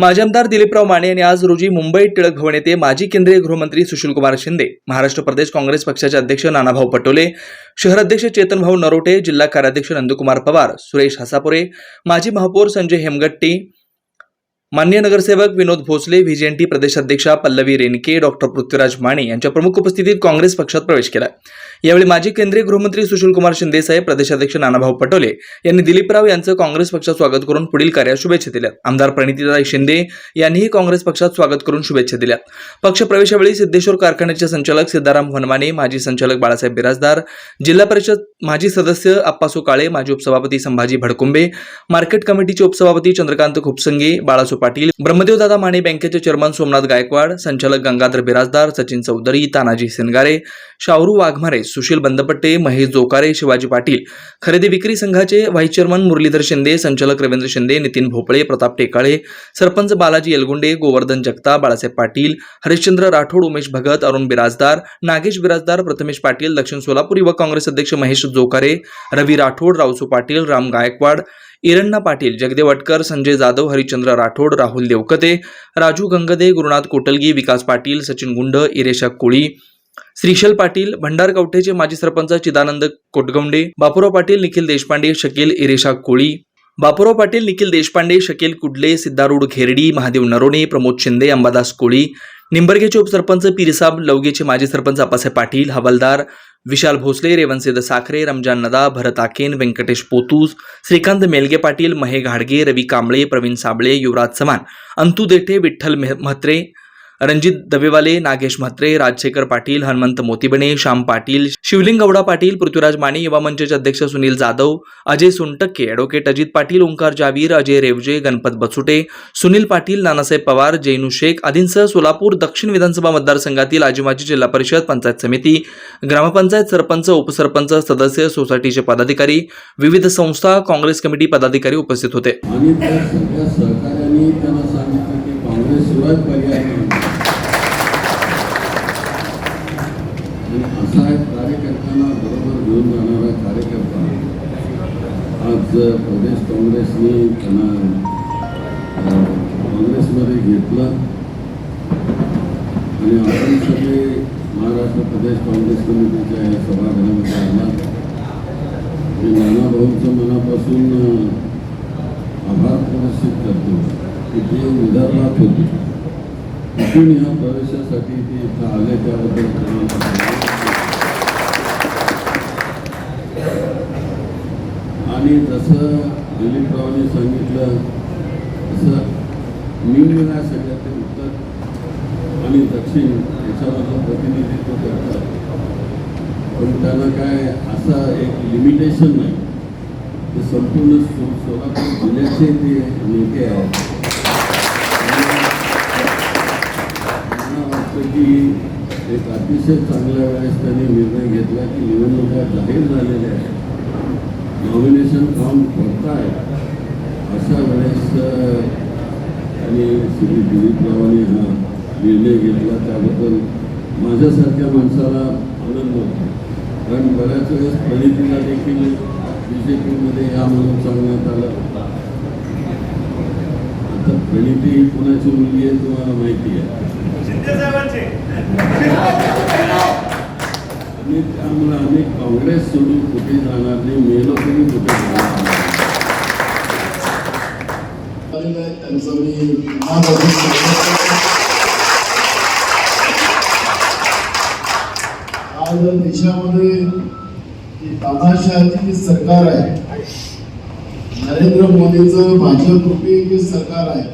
माजी आमदार दिलीपराव माने यांनी आज रोजी मुंबई टिळक भवन येथे माजी केंद्रीय गृहमंत्री सुशीलकुमार शिंदे, महाराष्ट्र प्रदेश काँग्रेस पक्षाचे अध्यक्ष नानाभाऊ पटोले, शहराध्यक्ष चेतनभाऊ नरोटे, जिल्हा कार्याध्यक्ष नंदकुमार पवार, सुरेश हसापुरे, माजी महापौर संजय हेमगट्टी, मान्य नगरसेवक विनोद भोसले, व्हीजीएनटी प्रदेशाध्यक्षा पल्लवी रेणके, डॉक्टर पृथ्वीराज माने यांच्या प्रमुख उपस्थितीत काँग्रेस पक्षात प्रवेश केला। यावेळी माजी केंद्रीय गृहमंत्री सुशीलकुमार शिंदे साहेब, प्रदेशाध्यक्ष नानाभाऊ पटोले यांनी दिलीपराव यांचं काँग्रेस पक्षात स्वागत करून पुढील कार्यास शुभेच्छा दिल्या। आमदार प्रणितीताई शिंदे यांनीही काँग्रेस पक्षात स्वागत करून शुभेच्छा दिल्या। पक्ष प्रवेशावेळी सिद्धेश्वर कारखान्याचे संचालक सिद्धाराम वनमाने, माजी संचालक बाळासाहेब बिराजदार, जिल्हा परिषद माजी सदस्य अप्पासू काळे, माजी उपसभापती संभाजी भडकुंबे, मार्केट कमिटीचे उपसभापती चंद्रकांत खुपसंगे, बाळासू पाटील, ब्रह्मदेवदादा माने बँकेचे चेअरमन सोमनाथ गायकवाड, संचालक गंगाधर बिराजदार, सचिन चौधरी, तानाजी सिनगारे, शावरू वाघमारे, सुशील बंदपट्टे, महेश जोकारे, शिवाजी पाटील, खरेदी विक्री संघाचे व्हाईस चेअरमन मुरलीधर शिंदे, संचालक रवींद्र शिंदे, नितीन भोपळे, प्रताप टेकाळे, सरपंच बालाजी येलगुंडे, गोवर्धन जगताप, बाळासाहेब पाटील, हरिश्चंद्र राठोड, उमेश भगत, अरुण बिराजदार, नागेश बिराजदार, प्रथमेश पाटील, दक्षिण सोलापूर युवक काँग्रेस अध्यक्ष महेश जोकारे, रवी राठोड, रावसू पाटील, राम गायकवाड, इरण्णा पाटील, जगदेव अटकर, संजय जाधव, हरिश्चंद्र राठोड, राहुल देवकते, राजू गंगदे, गुरुनाथ कोटलगी, विकास पाटील, सचिन गुंड, इरेशा कोळी, श्रीशल पाटील, भंडार कवठेचे माजी सरपंच चिदानंद कोटगौंडे, बापूराव पाटील, निखिल देशपांडे, शकील इरेशा कोळी, बापूराव पाटील, निखिल देशपांडे, शकील कुडले, सिद्धारूढ घेरडी, महादेव नरोणे, प्रमोद शिंदे, अंबादास कोळी, निंबर्गेचे उपसरपंच पीरसाब, लवगेचे माजी सरपंच आप्पासाहेब पाटील, हवालदार विशाल भोसले, रेवणसिद्ध साखरे, रमजान नदा, भरत आकेन, व्यंकटेश पोतूस, श्रीकांत मेलगे पाटील, महे घाडगे, रवी कांबळे, प्रवीण साबळे, युवराज चव्हाण, अंतू देठे, विठ्ठल म्हात्रे, रणजित दवेवाले, नागेश म्हात्रे, राजशेखर पाटील, हनुमंत मोतीबणे, श्याम पाटील, शिवलिंग गौडा पाटील, पृथ्वीराज माने, युवा मंचचे अध्यक्ष सुनील जाधव, अजय सोनटक्के, ॲडव्होकेट अजित पाटील, ओंकार जावीर, अजय रेवजे, गणपत बचुटे, सुनील पाटील, नानासाहेब पवार, जैनू शेख आदींसह सोलापूर दक्षिण विधानसभा मतदारसंघातील आजी माजी जिल्हा परिषद, पंचायत समिती, ग्रामपंचायत सरपंच, उपसरपंच, सदस्य, सोसायटीचे पदाधिकारी, विविध संस्था, काँग्रेस कमिटी पदाधिकारी उपस्थित होते। असा एक कार्यकर्त्यांना बरोबर घेऊन जाणारा कार्यकर्ता आज प्रदेश काँग्रेसने त्यांना काँग्रेसमध्ये घेतलं आणि आपण सगळे महाराष्ट्र प्रदेश काँग्रेस कमिटीच्या या सभागृहामध्ये आला आणि नानाभाऊंचं मनापासून आभार प्रदर्शित करतो की ते विदर्भात होते, तिथून ह्या प्रवेशासाठी ते इथं आले, त्याबद्दल आणि जसं दिलीपरावांनी सांगितलं तसं निम्न सगळ्यात उत्तर आणि दक्षिण याच्यामधलं प्रतिनिधित्व करतात, पण त्यांना काय असं एक लिमिटेशन नाही, ते संपूर्ण सोलापूर जिल्ह्याचे ते नेते आहेत। मला वाटतं की एक अतिशय चांगल्या वेळेस त्यांनी निर्णय घेतला की निवडणुका जाहीर झालेल्या आहेत, नॉमिनेशन फॉर्म भरताय, अशा वेळेस त्यांनी श्री दिलीपरावांनी हा निर्णय घेतला, त्याबद्दल माझ्यासारख्या माणसाला आनंद होतो। कारण बऱ्याच वेळेस प्रणितीला देखील BJPमध्ये या म्हणून सांगण्यात आलं। आता प्रणिती कोणाची मुलगी आहे तुम्हाला माहिती आहे, आणि त्यामुळे आम्ही काँग्रेस सोडून कुठे जाणार नाही, मेलो तरी कुठे जाणार आज देशामध्ये तानाशाही सरकार आहे, नरेंद्र मोदीचं भाजप रूपी जे सरकार आहे,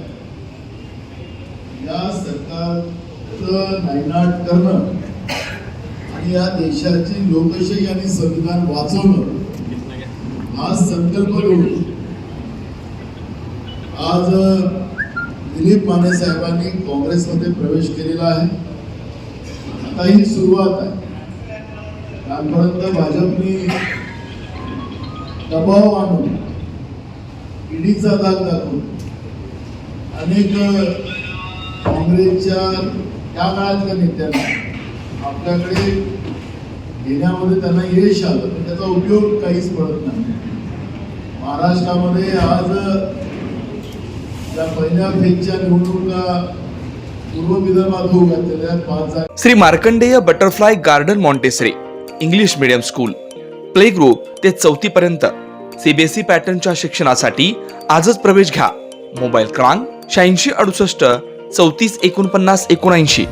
या सरकारचं नायनाट करणं आणि या देशाची लोकशाही आणि संविधान वाचवणं हा संकल्प घेऊन आज दिलीप माने साहेबांनी काँग्रेसमध्ये प्रवेश केलेला आहे। आता ही सुरुवात आहे, आजपर्यंत भाजपने दबाव आणून ईडीचा दाग दाखवून अनेक काँग्रेसच्या त्या काळातल्या नेत्यांना आपल्याकडे घेण्यामध्ये त्यांना यश आलं, पण त्याचा उपयोग काहीच पडत नाही। महाराष्ट्रामध्ये आज त्या पहिल्या फेजच्या निवडणुका पूर्व विदर्भात होऊ घातलेल्या आहेत. 5 जागा Shri Markandeya butterfly garden Montessori English medium school play group ते 4थी पर्यंत सीबीएसई पॅटर्नच्या शिक्षणासाठी आजच प्रवेश घ्या. मोबाईल क्रमांक 8668 34 49 79.